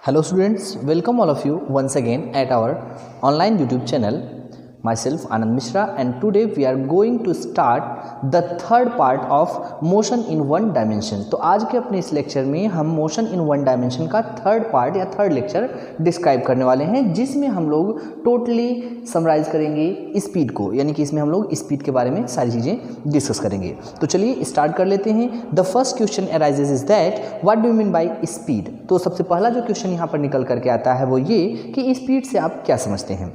Hello students, welcome all of you once again at our online YouTube channel. Myself Anand Mishra, and today we are going to start the third part of motion in one dimension. तो आज के अपने इस lecture में हम motion in one dimension का third part या third lecture describe करने वाले हैं, जिसमें हम लोग टोटली समराइज करेंगे स्पीड को, यानी कि इसमें हम लोग स्पीड के बारे में सारी चीज़ें डिस्कस करेंगे। तो चलिए स्टार्ट कर लेते हैं। The first question arises is that what do you mean by speed. तो सबसे पहला जो क्वेश्चन यहाँ पर निकल करके आता है वो ये कि स्पीड से आप क्या समझते हैं।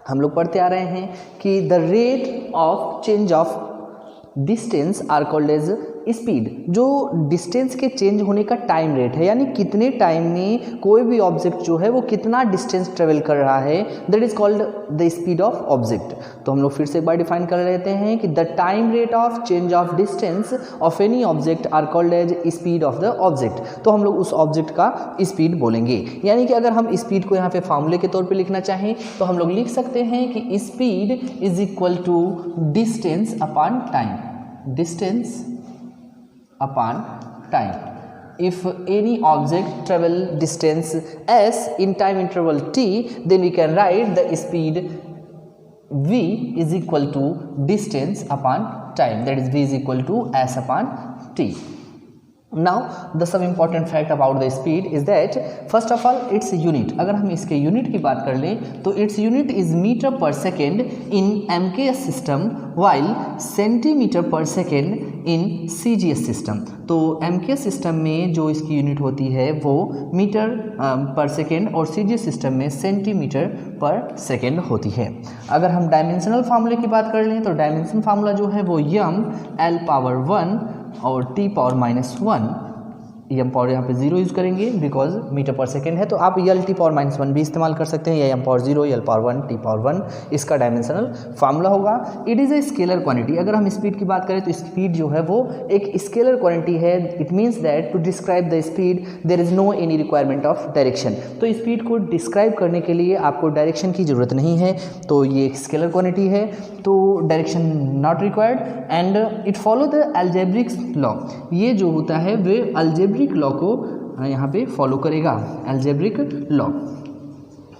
हम लोग पढ़ते आ रहे हैं कि the rate of change of distance are called as speed. जो डिस्टेंस के चेंज होने का टाइम रेट है, यानी कितने टाइम में कोई भी ऑब्जेक्ट जो है वो कितना डिस्टेंस ट्रेवल कर रहा है, that is called the speed of object. तो हम लोग फिर से एक बार डिफाइन कर लेते हैं कि the time rate of change of distance of any object are called as speed of the object. तो हम लोग उस ऑब्जेक्ट का स्पीड बोलेंगे, यानी कि अगर हम स्पीड को यहाँ पे फॉर्मूले के तौर पे लिखना चाहें तो हम लोग लिख सकते हैं कि speed is equal to distance upon time, distance upon time. If any object travel distance s in time interval t, then we can write the speed v is equal to distance upon time, that is v is equal to s upon t. Now the some important fact about the speed is that first of all its unit, अगर हम इसके unit की बात कर लें तो its unit is meter per second in MKS system while centimeter per second in CGS system. तो MKS system में जो इसकी यूनिट होती है वो मीटर पर सेकेंड और CGS सिस्टम में सेंटीमीटर पर सेकेंड होती है। अगर हम डायमेंशनल फार्मूले की बात कर लें तो डायमेंशन फार्मूला जो है वो यम L पावर 1 और T पावर -1, एम पावर यहाँ पे 0 यूज़ करेंगे बिकॉज मीटर पर सेकेंड है, तो आप यल टी पावर -1 भी इस्तेमाल कर सकते हैं, या एम पावर 0, यल पावर 1, टी पावर 1 इसका डायमेंशनल फार्मूला होगा। It is a scalar quantity. अगर हम स्पीड की बात करें तो स्पीड जो है वो एक स्केलर क्वांटिटी है। It means that to describe the speed there is no any requirement of direction. तो स्पीड को डिस्क्राइब करने के लिए आपको डायरेक्शन की ज़रूरत नहीं है, तो ये एक स्केलर क्वांटिटी है, तो direction not required and it follow the algebraic law. ये जो होता है वे अलजेब्रिक लॉ को यहाँ पे फॉलो करेगा, algebraic law,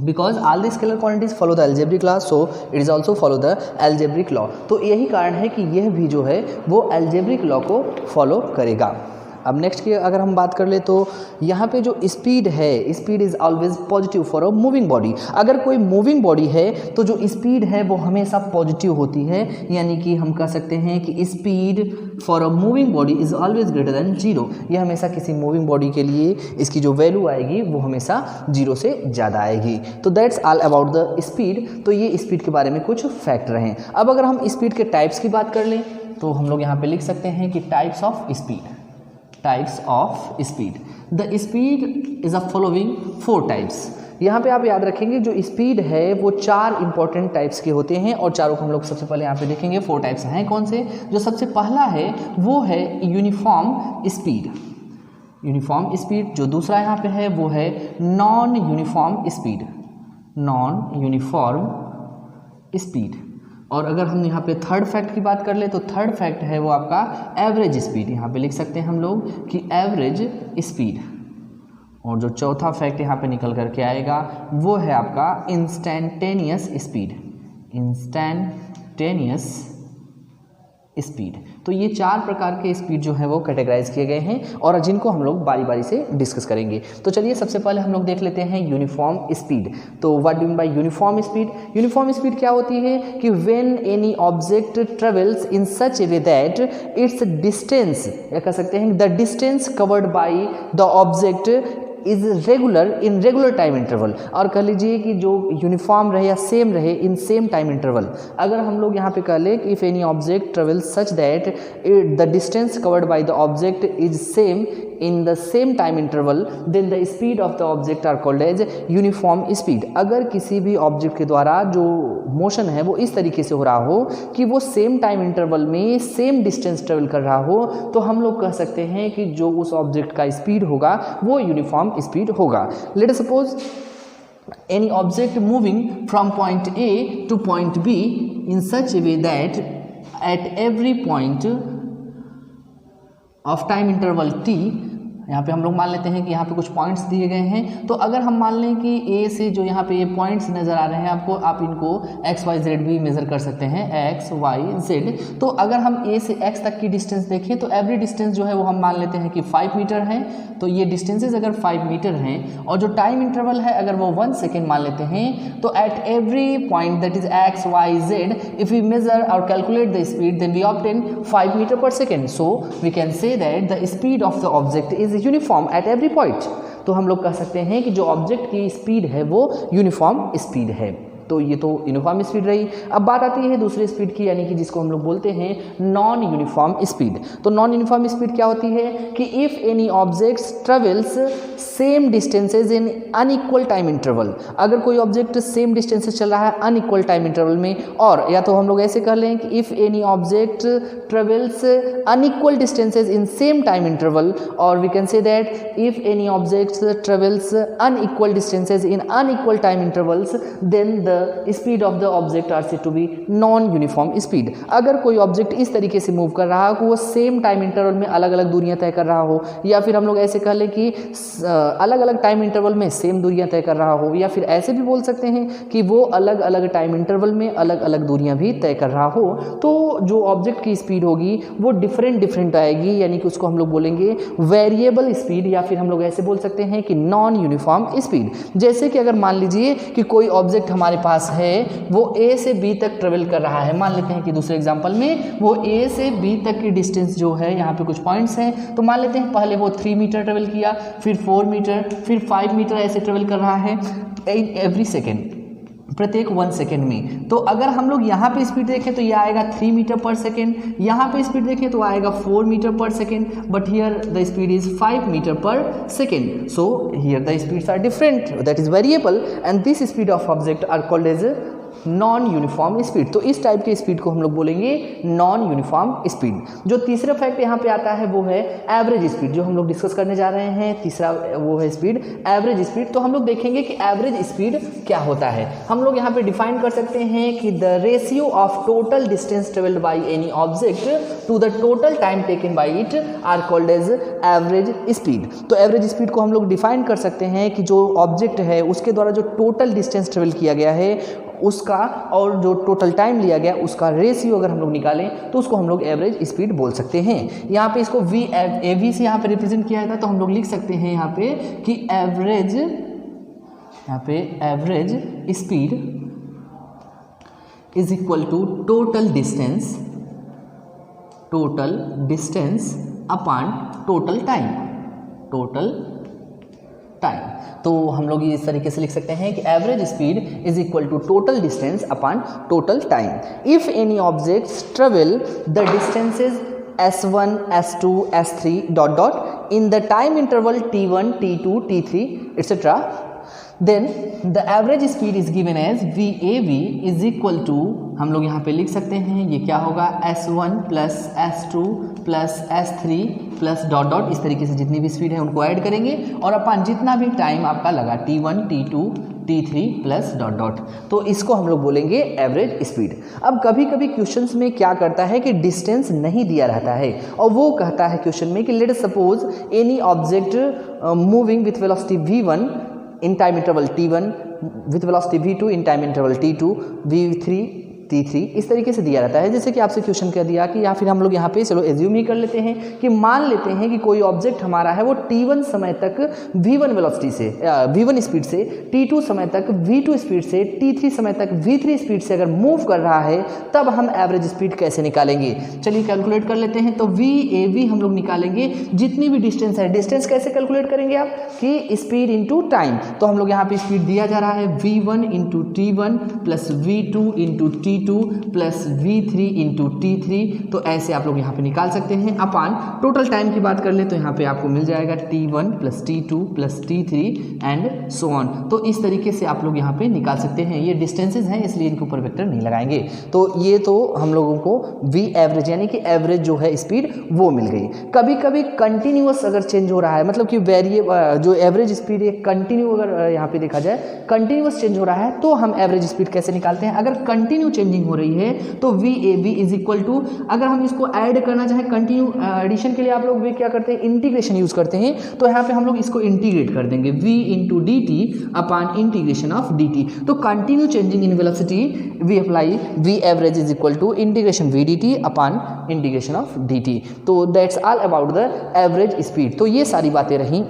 because all the scalar quantities follow the algebraic law, so it is also follow the algebraic law. तो यही कारण है कि यह भी जो है वो अलजेब्रिक लॉ को फॉलो करेगा। अब नेक्स्ट की अगर हम बात कर ले तो यहाँ पे जो स्पीड है, speed is always positive for a moving body. अगर कोई मूविंग बॉडी है तो जो स्पीड है वो हमेशा पॉजिटिव होती है, यानी कि हम कह सकते हैं कि speed for a moving body is always greater than 0। यह हमेशा किसी मूविंग बॉडी के लिए इसकी जो वैल्यू आएगी वो हमेशा 0 से ज़्यादा आएगी। तो that's all about the speed. तो ये स्पीड के बारे में कुछ फैक्ट हैं। अब अगर हम स्पीड के टाइप्स की बात कर लें तो हम लोग यहाँ पर लिख सकते हैं कि types of speed, types of speed. The speed is a following 4 types. यहाँ पे आप याद रखेंगे जो स्पीड है वो 4 इंपॉर्टेंट टाइप्स के होते हैं, और चारों को हम लोग सबसे पहले यहाँ पे देखेंगे। 4 टाइप्स हैं कौन से। जो सबसे पहला है वो है यूनिफॉर्म स्पीड, यूनिफॉर्म स्पीड। जो दूसरा यहाँ पे है वो है non uniform speed, non uniform speed. और अगर हम यहाँ पे थर्ड फैक्ट की बात कर ले तो थर्ड फैक्ट है वो आपका एवरेज स्पीड। यहाँ पे लिख सकते हैं हम लोग कि एवरेज स्पीड। और जो चौथा फैक्ट यहाँ पे निकल करके आएगा वो है आपका इंस्टेंटेनियस स्पीड, इंस्टेंटेनियस स्पीड। तो ये 4 प्रकार के स्पीड जो है वो कैटेगराइज किए गए हैं और जिनको हम लोग बारी बारी से डिस्कस करेंगे। तो चलिए सबसे पहले हम लोग देख लेते हैं यूनिफॉर्म स्पीड। तो what do mean by uniform speed. Uniform speed क्या होती है कि when any object travels in such A way that it's distance, या कह सकते हैं the distance covered by the object is regular in regular time interval. और कह लीजिए कि जो यूनिफॉर्म रहे या सेम रहे इन सेम टाइम इंटरवल। अगर हम लोग यहाँ पे कह लें कि if any object travel such that the distance covered by the object is same in the same time interval, then the speed of the object are called as uniform speed. अगर किसी भी ऑब्जेक्ट के द्वारा जो motion है वो इस तरीके से हो रहा हो कि वो सेम टाइम इंटरवल में सेम डिस्टेंस ट्रेवल कर रहा हो, तो हम लोग कह सकते हैं कि जो उस ऑब्जेक्ट का स्पीड होगा वो यूनिफॉर्म स्पीड होगा। Let us suppose any object moving from point A to point B in such a way that at every point of time interval t यहाँ पे हम लोग मान लेते हैं कि यहाँ पे कुछ पॉइंट्स दिए गए हैं। तो अगर हम मान लें कि ए से जो यहाँ पे ये पॉइंट्स नज़र आ रहे हैं आपको, आप इनको एक्स वाई जेड भी मेज़र कर सकते हैं, एक्स वाई जेड। तो अगर हम ए से एक्स तक की डिस्टेंस देखें तो एवरी डिस्टेंस जो है वो हम मान लेते हैं कि 5 मीटर है। तो ये डिस्टेंसेज अगर 5 मीटर हैं और जो टाइम इंटरवल है अगर वो 1 सेकेंड मान लेते हैं, तो at every point that is x y z if we measure or calculate the speed then we obtain 5 metre per second. So we can say that the speed of the object is uniform at every point. तो हम लोग कह सकते हैं कि जो object की speed है वो यूनिफॉर्म स्पीड है। तो ये तो यूनिफॉर्म स्पीड रही। अब बात आती है दूसरी स्पीड की, यानी कि जिसको हम लोग बोलते हैं नॉन यूनिफॉर्म स्पीड। तो नॉन यूनिफॉर्म स्पीड क्या होती है कि if any objects travels same distances in unequal time interval, अगर कोई ऑब्जेक्ट सेम डिस्टेंसेज चल रहा है अनइक्वल टाइम इंटरवल में, और या तो हम लोग ऐसे कह लें कि if any object travels unequal distances in same time interval, और we can say that if any object travels unequal distances in unequal time intervals then the speed of the object are said to be non uniform speed. अगर कोई object इस तरीके से move कर रहा हो कि वो सेम टाइम इंटरवल में अलग अलग दूरियां तय कर रहा हो, या फिर हम लोग ऐसे कह लें कि अलग अलग टाइम इंटरवल में सेम दूरियां तय कर रहा हो, या फिर ऐसे भी बोल सकते हैं कि वो अलग अलग टाइम इंटरवल में अलग अलग दूरियां भी तय कर रहा हो, तो जो ऑब्जेक्ट की स्पीड होगी वो डिफरेंट आएगी, यानी कि उसको हम लोग बोलेंगे वेरिएबल स्पीड, या फिर हम लोग ऐसे बोल सकते हैं कि नॉन यूनिफॉर्म स्पीड। जैसे कि अगर मान लीजिए कि कोई ऑब्जेक्ट हमारे पास है वो ए से बी तक ट्रेवल कर रहा है, मान लेते हैं कि दूसरे एग्जांपल में वो ए से बी तक की डिस्टेंस जो है, यहाँ पे कुछ पॉइंट्स हैं, तो मान लेते हैं पहले वो 3 मीटर ट्रेवल किया, फिर 4 मीटर, फिर 5 मीटर ऐसे ट्रेवल कर रहा है एवरी सेकेंड, प्रत्येक 1 सेकेंड में। तो अगर हम लोग यहाँ पे स्पीड देखें तो ये आएगा 3 मीटर पर सेकेंड, यहाँ पे स्पीड देखें तो आएगा 4 metre per second, but here the speed is 5 metre per second. So here the speeds are different, that is variable, and this speed of object are called as non uniform speed. तो इस type की speed को हम लोग बोलेंगे non uniform speed. जो तीसरा fact यहाँ पे आता है वो है एवरेज स्पीड, जो हम लोग डिस्कस करने जा रहे हैं। तीसरा वो है स्पीड एवरेज स्पीड। तो हम लोग देखेंगे कि एवरेज स्पीड क्या होता है। हम लोग यहाँ पे डिफाइन कर सकते हैं कि the ratio of total distance travelled by any object to the total time taken by it are called as average speed. तो एवरेज स्पीड को हम लोग डिफाइन कर सकते हैं कि जो ऑब्जेक्ट है उसके द्वारा जो टोटल डिस्टेंस ट्रेवल किया गया है उसका और जो टोटल टाइम लिया गया उसका रेशियो अगर हम लोग निकालें तो उसको हम लोग एवरेज स्पीड बोल सकते हैं। यहाँ पे इसको वी से यहाँ पे रिप्रेजेंट किया था, तो हम लोग लिख सकते हैं यहाँ पे कि average speed is equal to total distance upon total time. तो हम लोग इस तरीके से लिख सकते हैं कि average speed is equal to total distance upon total time. If any objects travel the distances S1, S2, S3 dot in the time interval T1, T2, T3 etc. then the average speed is given as VAV is equal to, हम लोग यहाँ पे लिख सकते हैं ये क्या होगा, S1 plus S2 plus S3 plus dot इस तरीके से जितनी भी स्पीड है उनको ऐड करेंगे और अपन जितना भी टाइम आपका लगा T1, T2, T3 plus dot, तो इसको हम लोग बोलेंगे एवरेज स्पीड। अब कभी कभी क्वेश्चंस में क्या करता है कि डिस्टेंस नहीं दिया रहता है और वो कहता है क्वेश्चन में कि let us suppose any object moving with velocity v1 in time interval t1 with velocity v2 in time interval t2 v3 T3 इस तरीके से दिया रहता है। जैसे कि आपसे क्वेश्चन कह दिया कि या फिर हम लोग यहाँ पे चलो एज्यूम ही कर लेते हैं कि मान लेते हैं कि कोई ऑब्जेक्ट हमारा है वो T1 समय तक V1 वेलोसिटी से V1 स्पीड से, T2 समय तक V2 स्पीड से, T3 समय तक V3 स्पीड से अगर मूव कर रहा है तब हम एवरेज स्पीड कैसे निकालेंगे। चलिए कैलकुलेट कर लेते हैं। तो VAV हम लोग निकालेंगे जितनी भी डिस्टेंस है। डिस्टेंस कैसे कैलकुलेट करेंगे आप कि स्पीड इंटू टाइम। तो हम लोग यहाँ पे स्पीड दिया जा रहा है V1 into T1 plus V2 into T2 plus V3 into T3। तो ऐसे आप लोग यहाँ पे निकाल सकते हैं। अपान टोटल टाइम की बात कर ले तो यहाँ पे आपको मिल जाएगा T1 plus T2 plus T3 and so on. तो इस तरीके से आप लोग यहाँ पे निकाल सकते हैं। ये डिस्टेंसेज हैं इसलिए इनके ऊपर वेक्टर नहीं लगाएंगे। तो ये तो हम लोगों को V एवरेज यानी कि एवरेज जो है स्पीड वो मिल गई। कभी कभी कंटिन्यूअस अगर चेंज हो रहा है, मतलब कि जो एवरेज स्पीड है कंटिन्यू, अगर यहाँ पे देखा जाए कंटिन्यूअस चेंज हो रहा है तो हम एवरेज स्पीड कैसे निकालते हैं। अगर कंटिन्यू चेंज चेंजिंग हो रही है तो V A B is equal to, अगर हम इसको ऐड करना चाहें कंटिन्यू एडिशन के लिए आप लोग वे क्या करते हैं, इंटीग्रेशन यूज करते हैं, तो यहाँ पे हम लोग इसको इंटीग्रेट कर देंगे v into D T upon integration of D T. तो continue changing in velocity we apply v average is equal to integration v D T upon integration of D T. तो that's all about the average speed. तो ये सारी बातें रहीं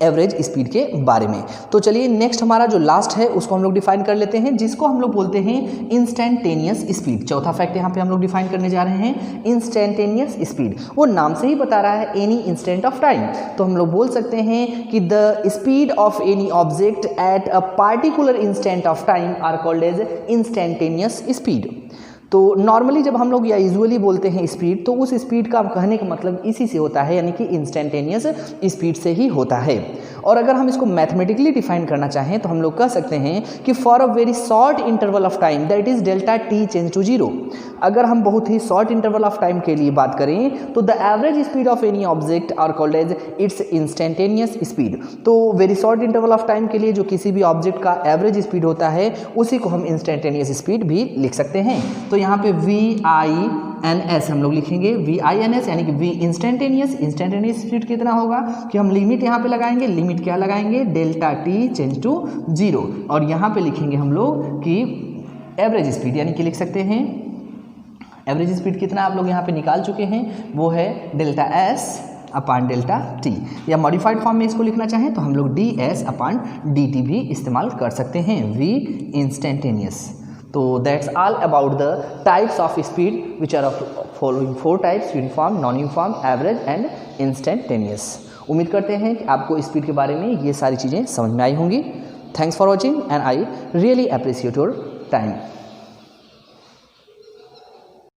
average speed के बारे में। तो चलिए नेक्स्ट हमारा जो लास्ट है उसको हम लोग डिफाइन कर लेते हैं, जिसको हम लोग बोलते हैं इंस्टेंटेनियस स्पीड। चौथा फैक्ट यहाँ पे हम लोग डिफाइन करने जा रहे हैं इंस्टेंटेनियस स्पीड। वो नाम से ही बता रहा है एनी इंस्टेंट ऑफ टाइम। तो हम लोग बोल सकते हैं कि the speed of any object at a particular instant of time are called as instantaneous speed. तो नॉर्मली जब हम लोग या यूजुअली बोलते हैं स्पीड, तो उस स्पीड का कहने का मतलब इसी से होता है, यानी कि इंस्टेंटेनियस स्पीड से ही होता है। और अगर हम इसको मैथमेटिकली डिफाइन करना चाहें तो हम लोग कह सकते हैं कि for a very short interval of time that is delta T change to zero. अगर हम बहुत ही शॉर्ट इंटरवल ऑफ टाइम के लिए बात करें तो the average speed of any object are called as its instantaneous speed. तो very short interval of time के लिए जो किसी भी ऑब्जेक्ट का एवरेज स्पीड होता है उसी को हम इंस्टेंटेनियस स्पीड भी लिख सकते हैं। तो यहाँ पे VINS हम लोग लिखेंगे, VINS यानी कि V इंस्टेंटेनियस स्पीड कितना होगा कि हम लिमिट यहाँ पे लगाएंगे, लिमिट क्या लगाएंगे, delta T change to zero. और यहाँ पे लिखेंगे हम लोग कि एवरेज स्पीड, यानी कि लिख सकते हैं एवरेज स्पीड कितना आप लोग यहाँ पे निकाल चुके हैं, वो है delta S upon delta T, या मॉडिफाइड फॉर्म में इसको लिखना चाहें तो हम लोग DS अपॉन DT भी इस्तेमाल कर सकते हैं, V इंस्टेंटेनियस। तो that's all about the types of speed which are following 4 types, uniform, non uniform, average and instantaneous. उम्मीद करते हैं कि आपको स्पीड के बारे में ये सारी चीज़ें समझ में आई होंगी। Thanks for watching and I really appreciate your time.